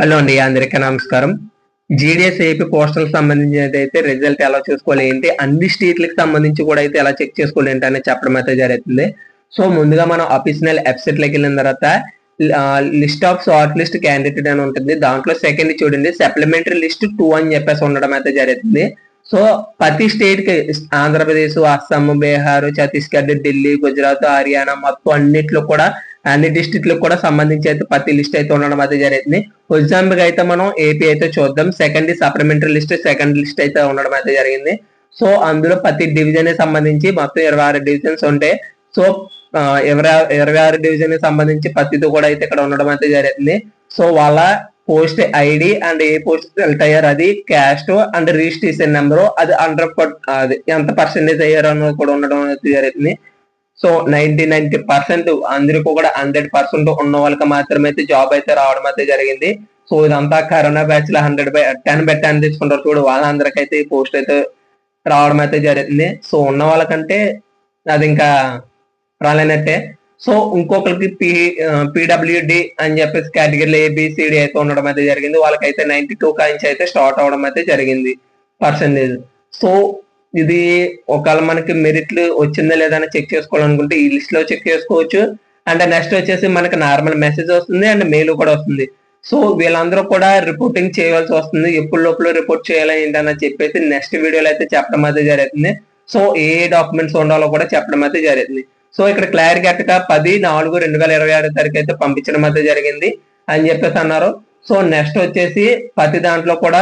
Hello అండి, అందరికీ నమస్కారం. జీడిఎస్ ఏపీ పోస్టల్ సంబంధించి అయితే రిజల్ట్ ఎలా చూసుకోవాలి ఏంటి, అన్ని స్టేట్లకు సంబంధించి కూడా అయితే ఎలా చెక్ చేసుకోవాలి ఏంటి అనేది చెప్పడం అయితే జరుగుతుంది. సో ముందుగా మనం అఫీషియల్ వెబ్సైట్ లోకి వెళ్ళిన తర్వాత list of short list candidate అని ఉంటుంది. దాంట్లో సెకండ్ చూడండి, సప్లిమెంటరీ లిస్ట్ 2 అని చెప్పేసి ఉండడం అయితే జరుగుతుంది. సో ప్రతి స్టేట్ కి ఆంధ్రప్రదేశ్, అస్సాం, బీహార్, ఛత్తీస్గఢ్, ఢిల్లీ, గుజరాత్, హర్యానా మొత్తం అన్నిట్లో కూడా అన్ని డిస్ట్రిక్ట్లకు కూడా సంబంధించి అయితే ప్రతి లిస్ట్ అయితే ఉండడం అయితే జరిగింది. ఎగ్జాంపుల్ అయితే మనం ఏపీ అయితే చూద్దాం. Second supplementary list, second list అయితే ఉండడం అయితే జరిగింది. సో అందులో ప్రతి డివిజన్ సంబంధించి మొత్తం 26 డివిజన్స్ ఉంటాయి. సో 26 డివిజన్ సంబంధించి ప్రతిది కూడా అయితే ఇక్కడ ఉండడం అయితే జరిగింది. సో వాళ్ళ post ID and A post select అయ్యారు, అది క్యాస్ట్ అండ్ రిజిస్ట్రేషన్ నెంబరు, అది అది ఎంత పర్సెంటేజ్ అయ్యారు అన్నది కూడా ఉండడం అయితే జరిగింది. సో 90% అందరికీ కూడా 100% ఉన్న వాళ్ళకి మాత్రమే అయితే జాబ్ అయితే రావడం అయితే జరిగింది. సో ఇదంతా కరోనా బ్యాచ్ లో 100/10 తీసుకుంటారు చూడు, వాళ్ళందరికైతే ఈ పోస్ట్ అయితే రావడం అయితే జరిగింది. సో ఉన్న వాళ్ళకంటే అది ఇంకా రాలేనట్టే. సో ఇంకొకరికి పిడబ్ల్యూడి అని చెప్పేసి కేటగిరీలో ఏబిసిడి అయితే ఉండడం అయితే జరిగింది. వాళ్ళకైతే 92 కాయించి అయితే స్టార్ట్ అవడం అయితే జరిగింది పర్సెంటేజ్. సో ఇది ఒకవేళ మనకి మెరిట్లు వచ్చిందా లేదా అని చెక్ చేసుకోవాలనుకుంటే ఈ లిస్ట్ లో చెక్ చేసుకోవచ్చు. అండ్ నెక్స్ట్ వచ్చేసి మనకి నార్మల్ మెసేజ్ వస్తుంది అండ్ మెయిల్ కూడా వస్తుంది. సో వీళ్ళందరూ కూడా రిపోర్టింగ్ చేయవలసి వస్తుంది. ఎప్పుడు లోపల రిపోర్ట్ చేయాలి ఏంటని చెప్పేసి నెక్స్ట్ వీడియోలో అయితే చెప్పడం అయితే జరుగుతుంది. సో ఏ డాక్యుమెంట్స్ ఉండాలో కూడా చెప్పడం అయితే జరుగుతుంది. సో ఇక్కడ క్లారిటీ గా 10/4/2026 తారీఖు అయితే పంపించడం అయితే జరిగింది అని చెప్పేసి అన్నారు. సో నెక్స్ట్ వచ్చేసి ప్రతి దాంట్లో కూడా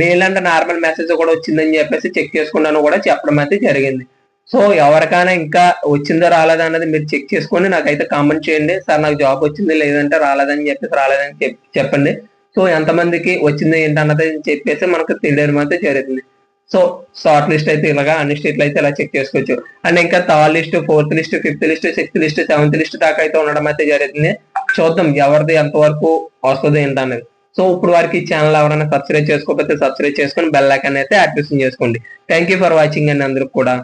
మెయిల్ అండ్ నార్మల్ మెసేజ్ కూడా వచ్చిందని చెప్పేసి చెక్ చేసుకున్నాను కూడా చెప్పడం అయితే జరిగింది. సో ఎవరికైనా ఇంకా వచ్చిందో రాలేదా అన్నది మీరు చెక్ చేసుకొని నాకైతే కామెంట్ చేయండి. సార్ నాకు జాబ్ వచ్చింది, లేదంటే రాలేదని చెప్పండి. సో ఎంతమందికి వచ్చింది ఏంటన్నది చెప్పేసి మనకు తెలియడం అయితే జరుగుతుంది. సో షార్ట్ లిస్ట్ అయితే ఇలాగా అన్ని స్టేట్లు అయితే ఇలా చెక్ చేసుకోవచ్చు. అండ్ ఇంకా third list, fourth list, fifth list, sixth list, seventh list దాకా అయితే ఉండడం అయితే జరుగుతుంది. చూద్దాం ఎవరిది ఎంతవరకు వస్తుంది ఏంటనేది. సో ఇప్పుడు వారికి ఈ ఛానల్ ఎవరైనా సబ్స్క్రైబ్ చేసుకోకపోతే సబ్స్క్రైబ్ చేసుకొని బెల్ ఐకాన్ అయితే యాక్టివేషన్ చేసుకోండి. థ్యాంక్ యూ ఫర్ వాచింగ్ అండి అందరికి కూడా.